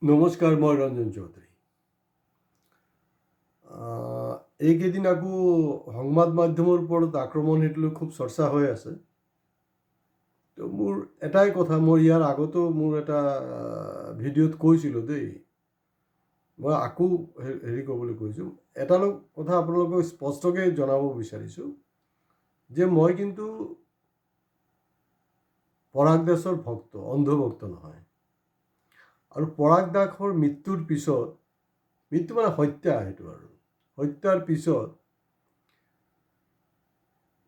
নমস্কাৰ, মই ৰঞ্জন চৌধুৰী। এইকেইদিন আকৌ সংবাদ মাধ্যমৰ ওপৰত আক্ৰমণ সেইটো লৈ খুব চৰ্চা হৈ আছে। তো মোৰ এটাই কথা, মই ইয়াৰ আগতো মোৰ এটা ভিডিঅ'ত কৈছিলোঁ দেই, মই আকৌ হেৰি ক'বলৈ কৈছোঁ। এটা কথা আপোনালোকক স্পষ্টকৈ জনাব বিচাৰিছোঁ যে মই কিন্তু পৰাগ দাসৰ ভক্ত, অন্ধভক্ত নহয়। আৰু পৰাগ দাসৰ মৃত্যুৰ পিছত, মৃত্যু মানে হত্যা, সেইটো আৰু হত্যাৰ পিছত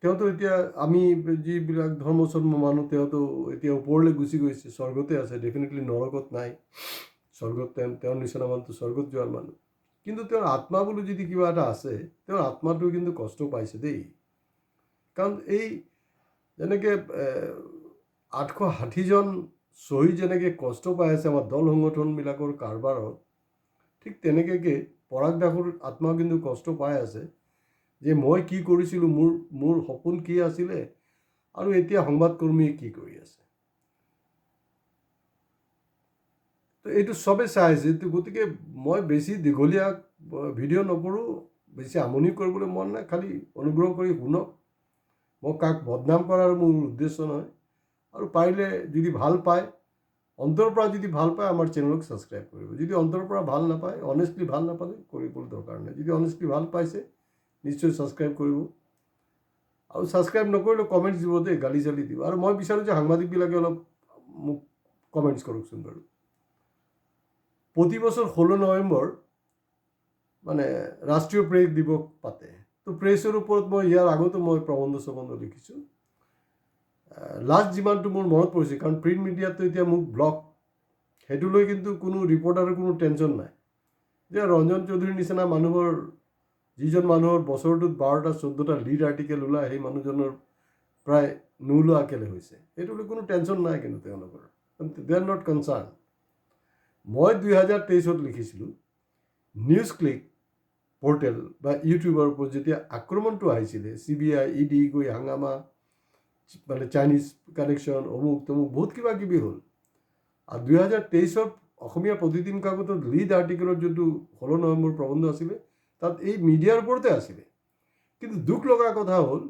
তেওঁতো এতিয়া আমি যিবিলাক ধৰ্ম মানুহ, তেওঁতো এতিয়া ওপৰলৈ গুচি গৈছে, স্বৰ্গতে আছে, ডেফিনেটলি নৰকত নাই। স্বৰ্গত তেওঁৰ নিচিনা মানুহটো স্বৰ্গত যোৱাৰ মানুহ। কিন্তু তেওঁৰ আত্মা বুলি যদি কিবা এটা আছে, তেওঁৰ আত্মাটোৱে কিন্তু কষ্ট পাইছে দেই। কাৰণ এই যেনেকৈ 860জন শ্বহীদ যেনেকৈ কষ্ট পাই আছে আমাৰ দল সংগঠনবিলাকৰ কাৰবাৰত, ঠিক তেনেকৈ পৰাগ দাসৰ আত্মা কিন্তু কষ্ট পাই আছে যে মই কি কৰিছিলোঁ, মোৰ সপোন কি আছিলে, আৰু এতিয়া সংবাদকৰ্মীয়ে কি কৰি আছে। তো এইটো চবেই চাই আছে। গতিকে মই বেছি দীঘলীয়া ভিডিঅ' নকৰোঁ, বেছি আমনি কৰিবলৈ মন নাই, খালি অনুগ্ৰহ কৰি শুনক। মই কাক বদনাম কৰাৰ মোৰ উদ্দেশ্য নহয়। আৰু পাৰিলে যদি ভাল পায়, অন্তৰৰ পৰা যদি ভাল পায়, আমাৰ চেনেলক ছাবস্ক্ৰাইব কৰিব। যদি অন্তৰৰ পৰা ভাল নাপায়, অনেষ্টলি ভাল নাপালে কৰিবলৈ দৰকাৰ নাই। যদি অনেষ্টলি ভাল পাইছে, নিশ্চয় ছাবস্ক্ৰাইব কৰিব। আৰু ছাবস্ক্ৰাইব নকৰিলেও কমেণ্টছ দিব দেই, গালি চালি দিব। আৰু মই বিচাৰোঁ যে সাংবাদিকবিলাকে অলপ মোক কমেণ্টছ কৰকচোন বাৰু। প্ৰতি বছৰ 16 নৱেম্বৰ মানে ৰাষ্ট্ৰীয় প্ৰেছ দিৱস পাতে। তো প্ৰেছৰ ওপৰত মই ইয়াৰ আগতো মই প্ৰবন্ধ লিখিছোঁ। লাষ্ট যিমানটো মোৰ মনত পৰিছে, কাৰণ প্ৰিণ্ট মিডিয়াততো এতিয়া মোক ব্লক, সেইটো লৈ কিন্তু কোনো ৰিপৰ্টাৰৰ কোনো টেনশ্যন নাই যে ৰঞ্জন চৌধুৰীৰ নিচিনা মানুহৰ, যিজন মানুহৰ বছৰটোত 12টা 14টা লিড আৰ্টিকেল ওলায়, সেই মানুহজনৰ প্ৰায় নোলোৱা কেলে হৈছে, সেইটো লৈ কোনো টেনশ্যন নাই কিন্তু তেওঁলোকৰ। দে আৰ নট কনচাৰ্ণ। মই 2023 লিখিছিলোঁ, নিউজ ক্লিক পৰ্টেল বা ইউটিউবৰ ওপৰত যেতিয়া আক্ৰমণটো আহিছিলে, CBI ED গৈ হাংগামা, মানে চাইনিজ কানেকশ্যন, অমুক তমুক বহুত কিবা কিবি হ'ল। আৰু 2023 অসমীয়া প্ৰতিদিন কাকতত লিড আৰ্টিকেলৰ যোনটো 16 নৱেম্বৰ প্ৰবন্ধ আছিলে, তাত এই মিডিয়াৰ ওপৰতে আছিলে। কিন্তু দুখ লগা কথা হ'ল,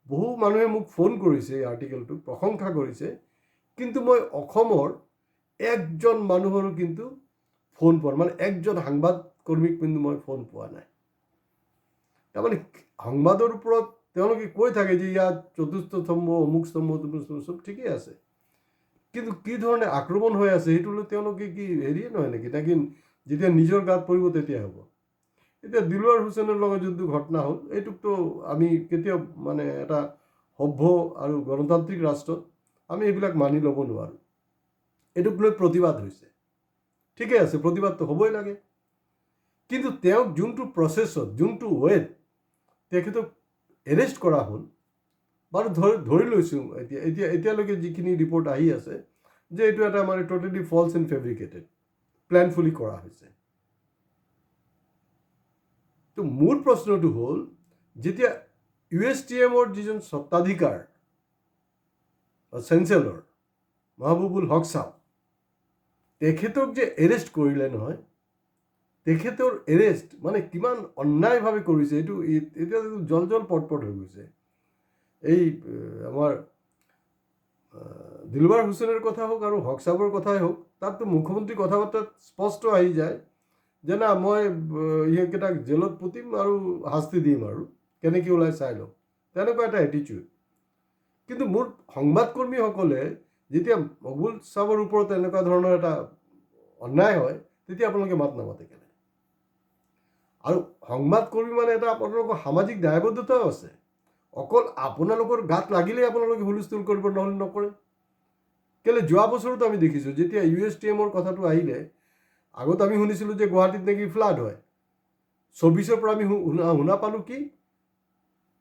বহু মানুহে মোক ফোন কৰিছে, এই আৰ্টিকেলটোক প্ৰশংসা কৰিছে, কিন্তু মই অসমৰ একজন মানুহৰো কিন্তু ফোন পোৱা, মানে একজন সাংবাদকৰ্মীক কিন্তু মই ফোন পোৱা নাই। তাৰমানে সংবাদৰ ওপৰত তেওঁলোকে কৈ থাকে যে ইয়াত চতুৰ্থ স্তম্ভ, অমুক স্তম্ভ, তমুক স্তম্ভ, চব ঠিকেই আছে, কিন্তু কি ধৰণে আক্ৰমণ হৈ আছে সেইটো লৈ তেওঁলোকে কি হেৰিয়ে নহয় নেকি, তাকে যেতিয়া নিজৰ গাত পৰিব তেতিয়া হ'ব। এতিয়া দিলৱাৰ হুছেইনৰ লগত যোনটো ঘটনা হ'ল, এইটোকতো আমি কেতিয়াও মানে এটা সভ্য আৰু গণতান্ত্ৰিক ৰাষ্ট্ৰত আমি এইবিলাক মানি ল'ব নোৱাৰোঁ। এইটোক লৈ প্ৰতিবাদ হৈছে, ঠিকে আছে, প্ৰতিবাদটো হ'বই লাগে। কিন্তু তেওঁক যোনটো প্ৰচেছত, যোনটো ৱেত তেখেতক এৰেষ্ট কৰা হ'ল, বাৰু ধৰি লৈছোঁ এতিয়ালৈকে যিখিনি ৰিপৰ্ট আহি আছে যে এইটো এটা মানে টোটেলি ফলছ এণ্ড ফেব্ৰিকেটেড, প্লেনফুলি কৰা হৈছে। তো মোৰ প্ৰশ্নটো হ'ল, যেতিয়া USTMৰ যিজন স্বত্বাধিকাৰ চেঞ্চেলৰ মাহবুবুল হক চাহাব, তেখেতক যে এৰেষ্ট কৰিলে নহয়, তেখেতৰ এৰেষ্ট মানে কিমান অন্যায়ভাৱে কৰিছে, এইটো এতিয়া জল পটপট হৈ গৈছে। এই আমাৰ দিলৱাৰ হুছেইনৰ কথা হওক আৰু হক চাহাবৰ কথাই হওক, তাততো মুখ্যমন্ত্ৰীৰ কথা বাৰ্তাত স্পষ্ট আহি যায় যে না, মই ইহঁতকেইটাক জেলত পুতিম আৰু শাস্তি দিম, আৰু কেনেকৈ ওলাই চাই লওক, তেনেকুৱা এটা এটিটিউড। কিন্তু মোৰ সংবাদকৰ্মীসকলে যেতিয়া মকবুল চাহাবৰ ওপৰত এনেকুৱা ধৰণৰ এটা অন্যায় হয়, তেতিয়া আপোনালোকে মাত নামাতে কেনে? আৰু সংবাদকৰ্মী মানে এটা আপোনালোকৰ সামাজিক দায়বদ্ধতাও আছে। অকল আপোনালোকৰ গাত লাগিলেই আপোনালোকে হুলস্থুল কৰিব, নহ'লে নকৰে কেলে? যোৱা বছৰতো আমি দেখিছোঁ, যেতিয়া USTMৰ কথাটো আহিলে, আগত আমি শুনিছিলোঁ যে গুৱাহাটীত নেকি ফ্লাড হয়, 24ৰ পৰা আমি শুনা পালোঁ কি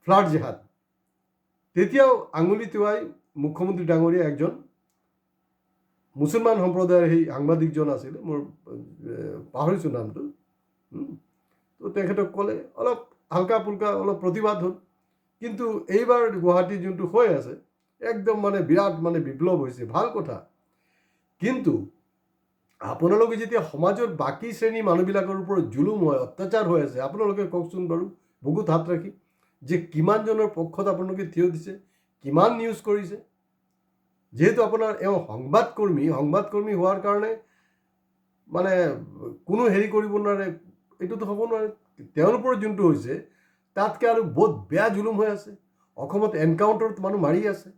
ফ্লাড জেহাদ। তেতিয়াও আঙুলি টোৱাই মুখ্যমন্ত্ৰী ডাঙৰীয়া একজন মুছলমান সম্প্ৰদায়ৰ সেই সাংবাদিকজন আছিলে, মোৰ পাহৰিছোঁ নামটো, তো তেখেতক ক'লে, অলপ হালকা ফুলকা অলপ প্ৰতিবাদ হ'ল। কিন্তু এইবাৰ গুৱাহাটীত যোনটো হৈ আছে, একদম মানে বিৰাট মানে বিপ্লৱ হৈছে, ভাল কথা। কিন্তু আপোনালোকে যেতিয়া সমাজৰ বাকী শ্ৰেণীৰ মানুহবিলাকৰ ওপৰত জুলুম হয়, অত্যাচাৰ হৈ আছে, আপোনালোকে কওকচোন বাৰু বুকুত হাত ৰাখি যে কিমানজনৰ পক্ষত আপোনালোকে থিয় দিছে, কিমান নিউজ কৰিছে। যিহেতু আপোনাৰ সংবাদকৰ্মী হোৱাৰ কাৰণে মানে কোনো হেৰি কৰিব নোৱাৰে, এইটোতো হ'ব নোৱাৰে। তেওঁৰ ওপৰত যোনটো হৈছে তাতকৈ আৰু বহুত বেয়া জুলুম হৈ আছে। অসমত এনকাউণ্টাৰত মানুহ মাৰি আছে,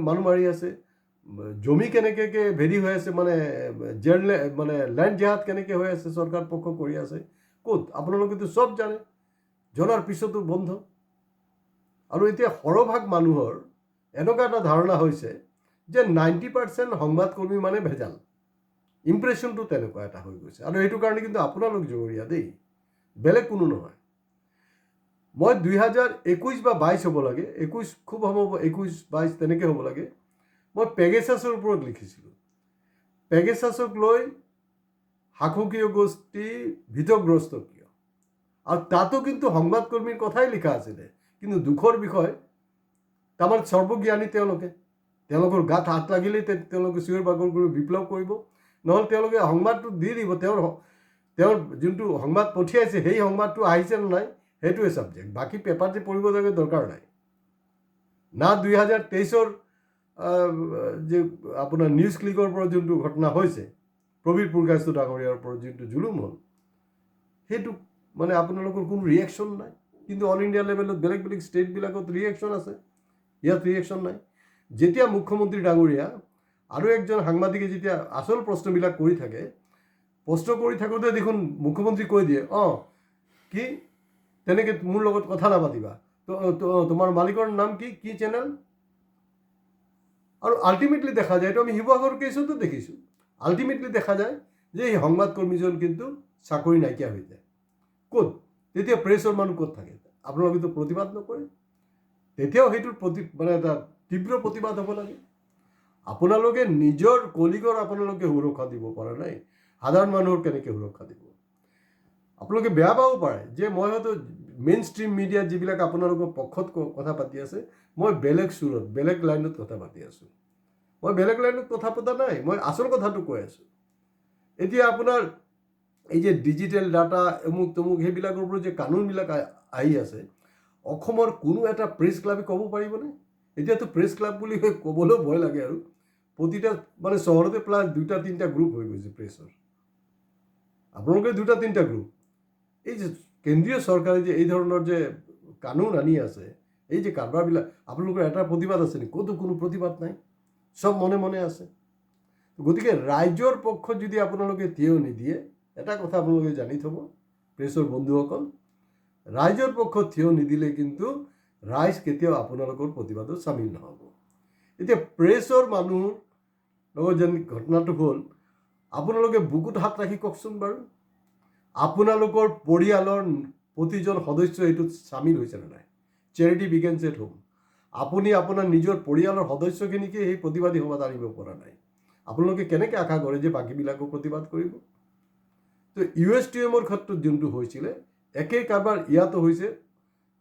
মানুহ মাৰি আছে। জমি কেনেকৈ ভেৰি হৈ আছে, মানে লেণ্ড জেহাদ কেনেকৈ হৈ আছে, চৰকাৰ পক্ষ কৰি আছে। ক'ত আপোনালোকেতো চব জানে, জনাৰ পিছতো বন্ধ। আৰু এতিয়া সৰহভাগ মানুহৰ এনেকুৱা এটা ধাৰণা হৈছে যে 90% সংবাদকৰ্মী মানে ভেজাল। ইম্প্ৰেশ্যনটো তেনেকুৱা এটা হৈ গৈছে। আৰু সেইটো কাৰণে কিন্তু আপোনালোক জগৰীয়া দেই, বেলেগ কোনো নহয়। মই 2021 বা 22 হ'ব লাগে, 21 খুব সম্ভৱ, 21-22 তেনেকৈ হ'ব লাগে, মই পেগেছাছৰ ওপৰত লিখিছিলোঁ। পেগেছাছক লৈ শাসকীয় গোষ্ঠী ভীতগ্ৰস্ত কিয়। আৰু তাতো কিন্তু সংবাদকৰ্মীৰ কথাই লিখা আছিলে। কিন্তু দুখৰ বিষয়, তাৰমানে সৰ্বজ্ঞানী তেওঁলোকৰ গাত হাত লাগিলেই তেওঁলোকে চিঞৰ বাগৰ কৰি বিপ্লৱ কৰিব, নহ'লে তেওঁলোকে সংবাদটো দি দিব। তেওঁৰ যোনটো সংবাদ পঠিয়াইছে সেই সংবাদটো আহিছে নে নাই সেইটোৱে ছাবজেক্ট। বাকী পেপাৰ যে পঢ়িব লাগে দৰকাৰ নাই। না 2023-ৰ যে আপোনাৰ নিউজ ক্লিকৰ পৰা যোনটো ঘটনা হৈছে, প্ৰবীৰ পুৰকায়স্থ ডাঙৰীয়াৰ ওপৰত যোনটো জুলুম হ'ল, সেইটো মানে আপোনালোকৰ কোনো ৰিয়েকশ্যন নাই। কিন্তু অল ইণ্ডিয়া লেভেলত বেলেগ বেলেগ ষ্টেটবিলাকত ৰিয়েকশ্যন আছে, ইয়াত ৰিয়েকশ্যন নাই। যেতিয়া মুখ্যমন্ত্ৰী ডাঙৰীয়া আৰু একজন সাংবাদিকে যেতিয়া আচল প্ৰশ্নবিলাক কৰি থাকে, প্ৰশ্ন কৰি থাকোঁতে দেখোন মুখ্যমন্ত্ৰী কৈ দিয়ে, কি তেনেকৈ মোৰ লগত কথা নাপাতিবা, তোমাৰ মালিকৰ নাম কি চেনেল। আৰু আল্টিমেটলি দেখা যায়, এইটো আমি শিৱসাগৰ কেছতো দেখিছোঁ, আল্টিমেটলি দেখা যায় যে এই সংবাদকৰ্মীজন কিন্তু চাকৰি নাইকিয়া হৈ যায়। ক'ত তেতিয়া প্ৰেছৰ মানুহ ক'ত থাকে? আপোনালোকেতো প্ৰতিবাদ নকৰে। তেতিয়াও সেইটোৰ মানে এটা তীব্ৰ প্ৰতিবাদ হ'ব লাগে। আপোনালোকে নিজৰ কলিগৰ আপোনালোকে সুৰক্ষা দিব পৰা নাই, সাধাৰণ মানুহৰ কেনেকৈ সুৰক্ষা দিব? আপোনালোকে বেয়া পাব পাৰে যে মই হয়তো মেইন ষ্ট্ৰীম মিডিয়াত যিবিলাক আপোনালোকৰ পক্ষত কথা পাতি আছে, মই বেলেগ সুৰত বেলেগ লাইনত কথা পাতি আছোঁ। মই বেলেগ লাইনত কথা পতা নাই, মই আচল কথাটো কৈ আছোঁ। এতিয়া আপোনাৰ এই যে ডিজিটেল ডাটা অমুক তমুক সেইবিলাকৰ ওপৰত যে কানুনবিলাক আহি আছে, অসমৰ কোনো এটা প্ৰেছ ক্লাবে ক'ব পাৰিবনে? এতিয়াতো প্ৰেছ ক্লাব বুলি ক'বলৈও ভয় লাগে। আৰু প্ৰতিটা মানে চহৰতে প্ৰায় 2-3টা গ্ৰুপ হৈ গৈছে প্ৰেছৰ। আপোনালোকে 2-3টা গ্ৰুপ। এই যে কেন্দ্ৰীয় চৰকাৰে যে এই ধৰণৰ যে কানুন আনি আছে, এই যে কাৰবাৰবিলাক, আপোনালোকৰ এটা প্ৰতিবাদ আছে নেকি? ক'তো কোনো প্ৰতিবাদ নাই, চব মনে মনে আছে। গতিকে ৰাইজৰ পক্ষত যদি আপোনালোকে থিয় নিদিয়ে, এটা কথা আপোনালোকে জানি থ'ব প্ৰেছৰ বন্ধুসকল, ৰাইজৰ পক্ষত থিয় নিদিলে কিন্তু ৰাইজ কেতিয়াও আপোনালোকৰ প্ৰতিবাদত চামিল নহ'ব। এতিয়া প্ৰেছৰ মানুহৰ লগত যেন ঘটনাটো হ'ল, আপোনালোকে বুকুত হাত ৰাখি কওকচোন বাৰু, আপোনালোকৰ পৰিয়ালৰ প্ৰতিজন সদস্য এইটোত চামিল হৈছেনে নাই? Charity begins at home. আপুনি আপোনাৰ নিজৰ পৰিয়ালৰ সদস্যখিনিকে সেই প্ৰতিবাদী সভাত আনিব পৰা নাই। আপোনালোকে কেনেকৈ আশা কৰে যে বাকীবিলাকো প্ৰতিবাদ কৰিব? তো USTMৰ ক্ষেত্ৰত যোনটো হৈছিলে, একেই কাৰবাৰ ইয়াতো হৈছে,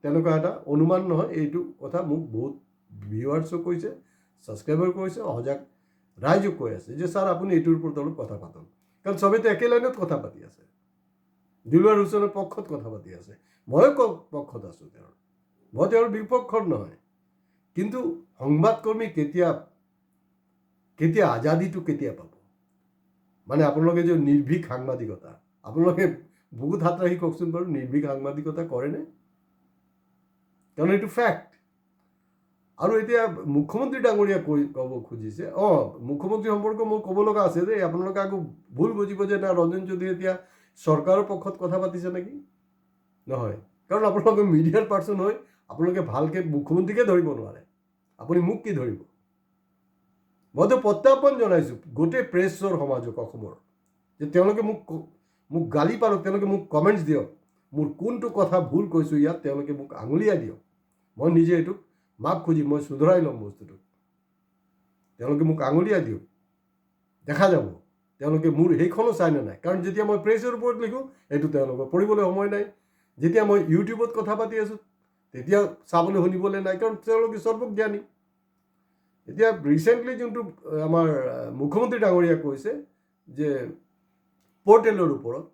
তেনেকুৱা এটা অনুমান নহয়। এইটো কথা মোক বহুত ভিউৱাৰ্ছো কৈছে, ছাবস্ক্ৰাইবাৰ কৈছে, সজাগ ৰাইজক কৈ আছে যে ছাৰ আপুনি এইটোৰ ওপৰত অলপ কথা পাতক। কাৰণ চবেইতো একে লাইনত কথা পাতি আছে, দিলৱাৰ হুছেইনৰ পক্ষত কথা পাতি আছে, ময়ো পক্ষত আছোঁ তেওঁৰ, মই তেওঁৰ বিপক্ষত নহয়। কিন্তু সংবাদকৰ্মী কেতিয়া আজাদীটো কেতিয়া পাব? মানে আপোনালোকে যে নিৰ্ভীক সাংবাদিকতা, আপোনালোকে বুকুত হাত ৰাখি কওকচোন বাৰু, নিৰ্ভীক সাংবাদিকতা কৰেনে? কাৰণ এইটো ফেক্ট। আৰু এতিয়া মুখ্যমন্ত্ৰী ডাঙৰীয়া ক'ব খুজিছে, মুখ্যমন্ত্ৰী সম্পৰ্কে মোৰ ক'ব লগা আছে যে আপোনালোকে আকৌ ভুল বুজিব যে না ৰঞ্জন চৌধুৰী এতিয়া চৰকাৰৰ পক্ষত কথা পাতিছে নেকি? নহয়, কাৰণ আপোনালোকে মিডিয়াৰ পাৰ্চন হৈ আপোনালোকে ভালকৈ মুখ্যমন্ত্ৰীকে ধৰিব নোৱাৰে, আপুনি মোক কি ধৰিব? মইতো প্ৰত্যাহ্বান জনাইছোঁ গোটেই প্ৰেছৰ সমাজক অসমৰ, যে তেওঁলোকে মোক গালি পাৰক, তেওঁলোকে মোক কমেণ্টছ দিয়ক, মোৰ কোনটো কথা ভুল কৈছোঁ ইয়াত তেওঁলোকে মোক আঙুলিয়াই দিয়ক, মই নিজে এইটোক মাপ খুজি মই শুধৰাই ল'ম বস্তুটো। তেওঁলোকে মোক আঙুলিয়াই দিয়ক, দেখা যাব তেওঁলোকে মোৰ সেইখনো চাইনে নাই। কাৰণ যেতিয়া মই প্ৰেছৰ ওপৰত লিখোঁ, এইটো তেওঁলোকৰ পঢ়িবলৈ সময় নাই। যেতিয়া মই ইউটিউবত কথা পাতি আছোঁ, তেতিয়া চাবলৈ শুনিবলৈ নাই, কাৰণ তেওঁলোকে সৰ্বজ্ঞানী। এতিয়া ৰিচেণ্টলি যোনটো আমাৰ মুখ্যমন্ত্ৰী ডাঙৰীয়া কৈছে যে পৰ্টেলৰ ওপৰত,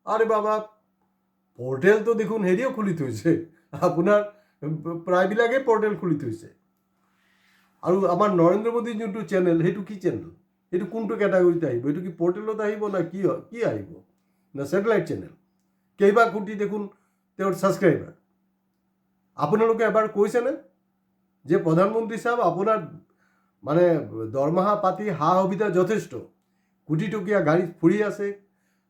আৰে বাবা পৰ্টেলটো দেখোন হেৰিও খুলি থৈছে, আপোনাৰ প্ৰায়বিলাকেই পৰ্টেল খুলি থৈছে। আৰু আমাৰ নৰেন্দ্ৰ মোদীৰ যোনটো চেনেল, সেইটো কি চেনেল, সেইটো কোনটো কেটাগৰীত আহিব, এইটো কি পৰ্টেলত আহিব না কি আহিব, না ছেটেলাইট চেনেল? কেইবা কোটি দেখোন তেওঁৰ ছাবস্ক্ৰাইবাৰ। আপোনালোকে এবাৰ কৈছেনে যে প্ৰধানমন্ত্ৰী চাহাব আপোনাৰ মানে দৰমহা পাতি সা সুবিধা যথেষ্ট, কোটি টকীয়া গাড়ীত ফুৰি আছে,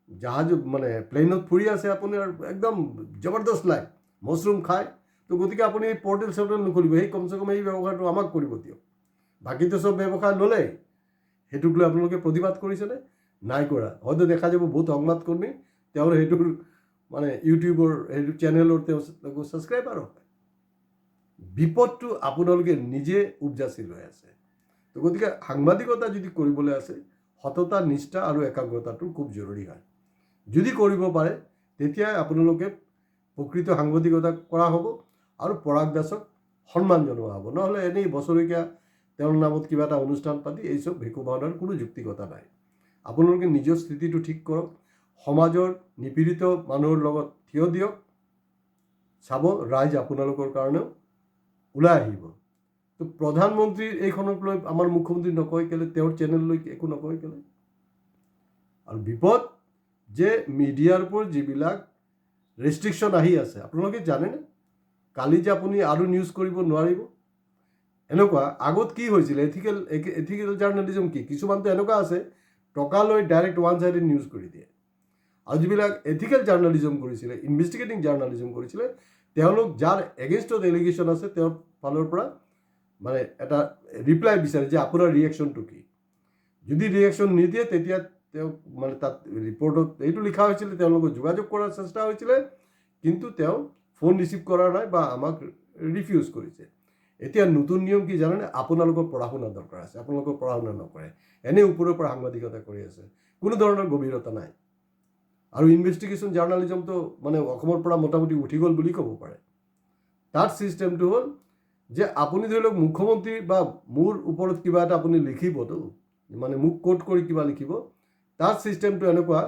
জাহাজ মানে প্লেনত ফুৰি আছে, আপোনাৰ একদম জবৰদস্ত লাইফ, মছৰুম খায়। তো গতিকে আপুনি এই পৰ্টেল চৰ্টেল নুখুলিব, সেই কমচে কম এই ব্যৱসায়টো আমাক কৰিব দিয়ক। বাকীটো চব ব্যৱসায় ল'লে, সেইটোক লৈ আপোনালোকে প্ৰতিবাদ কৰিছেনে? নাই কৰা। হয়তো দেখা যাব বহুত সংবাদকৰ্মী তেওঁৰ সেইটোৰ মানে ইউটিউবৰ সেইটো চেনেলৰ তেওঁ ছাবস্ক্ৰাইবাৰো হয়। বিপদটো আপোনালোকে নিজে উপজাচি লৈ আছে। তো গতিকে সাংবাদিকতা যদি কৰিবলৈ আছে, সততা, নিষ্ঠা আৰু একাগ্ৰতাটো খুব জৰুৰী হয়। যদি কৰিব পাৰে তেতিয়াই আপোনালোকে প্ৰকৃত সাংবাদিকতা কৰা হ'ব আৰু পৰাগ দাসক সন্মান জনোৱা হ'ব। নহ'লে এনেই বছৰেকীয়া তেওঁৰ নামত কিবা এটা অনুষ্ঠান পাতি এইসব ভেকু ভাওনাৰ কোনো যুক্তিকতা নাই। আপোনালোকে নিজৰ স্থিতিটো ঠিক কৰক, সমাজৰ নিপীড়িত মানুহৰ লগত থিয় দিয়ক, চাব ৰাইজ আপোনালোকৰ কাৰণেও ওলাই আহিব। তো প্ৰধানমন্ত্ৰীৰ এইখনক লৈ আমাৰ মুখ্যমন্ত্ৰী নকয় কেলে, তেওঁৰ চেনেল লৈ একো নকয় কেলে? আৰু বিপদ যে মিডিয়াৰ ওপৰত যিবিলাক ৰেষ্ট্ৰিকশ্যন আহি আছে, আপোনালোকে জানেনে? কালি যে আপুনি আৰু নিউজ কৰিব নোৱাৰিব, এনেকুৱা আগত কি হৈছিলে? এথিকেল জাৰ্নেলিজম কি? কিছুমানটো এনেকুৱা আছে টকা লৈ ডাইৰেক্ট ওৱান ছাইডেড নিউজ কৰি দিয়ে। আৰু যিবিলাক এথিকেল জাৰ্নেলিজম কৰিছিলে, ইনভেষ্টিগেটিং জাৰ্নেলিজম কৰিছিলে, তেওঁলোক যাৰ এগেইনষ্টত এলিগেশ্যন আছে তেওঁৰ ফালৰ পৰা মানে এটা ৰিপ্লাই বিচাৰে যে আপোনাৰ ৰিয়েকশ্যনটো কি। যদি ৰিয়েকশ্যন নিদিয়ে তেতিয়া তেওঁক মানে তাত ৰিপৰ্টত এইটো লিখা হৈছিলে তেওঁৰ লগত যোগাযোগ কৰাৰ চেষ্টা হৈছিলে, কিন্তু তেওঁ ফোন ৰিচিভ কৰা নাই বা আমাক ৰিফিউজ কৰিছে। এতিয়া নতুন নিয়ম কি জানেনে? আপোনালোকৰ পঢ়া শুনা দৰকাৰ আছে, আপোনালোকৰ পঢ়া শুনা নকৰে, এনেই ওপৰৰ পৰা সাংবাদিকতা কৰি আছে, কোনো ধৰণৰ গভীৰতা নাই। আৰু ইনভেষ্টিগেশ্যন জাৰ্নেলিজমটো মানে অসমৰ পৰা মোটামুটি উঠি গ'ল বুলি ক'ব পাৰে। তাত ছিষ্টেমটো হ'ল যে আপুনি ধৰি লওক মুখ্যমন্ত্ৰী বা মোৰ ওপৰত কিবা এটা আপুনি লিখিবতো, মানে মোক কোট কৰি কিবা লিখিব, তাত ছিষ্টেমটো এনেকুৱা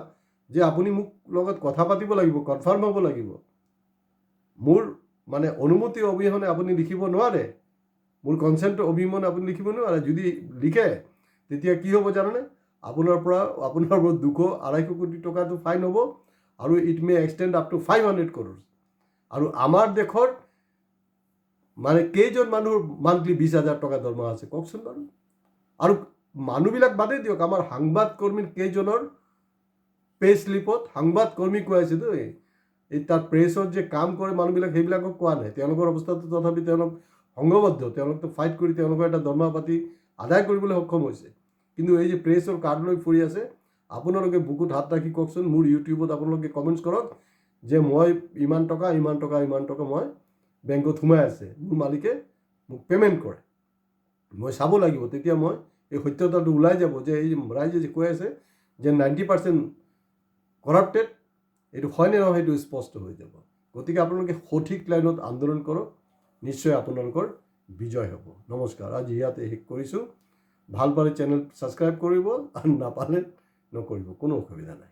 যে আপুনি মোক লগত কথা পাতিব লাগিব, কনফাৰ্ম হ'ব লাগিব। মোৰ মানে অনুমতি অবিহনে আপুনি লিখিব নোৱাৰে, মোৰ কনচেণ্ট অবিহনে আপুনি লিখিব নোৱাৰে। যদি লিখে তেতিয়া কি হ'ব জানেনে? আপোনাৰ ওপৰত 200-250 কোটি টকাটো ফাইন হ'ব আৰু it May extend up to 500 crores। আৰু আমাৰ দেশত মানে কেইজন মানুহৰ মান্থলি 20,000 টকা দৰমহা আছে কওকচোন বাৰু? আৰু মানুহবিলাক বাদেই দিয়ক, আমাৰ সাংবাদকৰ্মীৰ কেইজনৰ পে শ্লিপত সাংবাদকৰ্মী কোৱাইছে দেই, এই তাত প্ৰেছত যে কাম কৰে মানুহবিলাক সেইবিলাকক কোৱা নাই। তেওঁলোকৰ অৱস্থাটো তথাপি তেওঁলোক সংঘবদ্ধ, তেওঁলোকতো ফাইট কৰি তেওঁলোকৰ এটা দৰমহা পাতি আদায় কৰিবলৈ সক্ষম হৈছে। কিন্তু এই যে প্ৰেছৰ কাৰ্ড লৈ ফুৰি আছে, আপোনালোকে বুকুত হাত ৰাখি কওকচোন, মোৰ ইউটিউবত আপোনালোকে কমেণ্টছ কৰক যে মই ইমান টকা মই বেংকত সোমাই আছে, মোৰ মালিকে মোক পে'মেণ্ট কৰে। মই চাব লাগিব, তেতিয়া মই এই সত্যতাটো ওলাই যাব যে এই ৰাইজে যে কৈ আছে যে 90% কৰাপ্টেড, এইটো হয়নে নহয় সেইটো স্পষ্ট হৈ যাব। গতিকে আপোনালোকে সঠিক লাইনত আন্দোলন কৰক, নিশ্চয় আপোনালোকৰ বিজয় হ'ব। নমস্কাৰ, আজি ইয়াতে শেষ কৰিছোঁ। ভাল পালে চেনেল ছাবস্ক্ৰাইব কৰিব আৰু নাপালে নকৰিব, কোনো অসুবিধা নাই।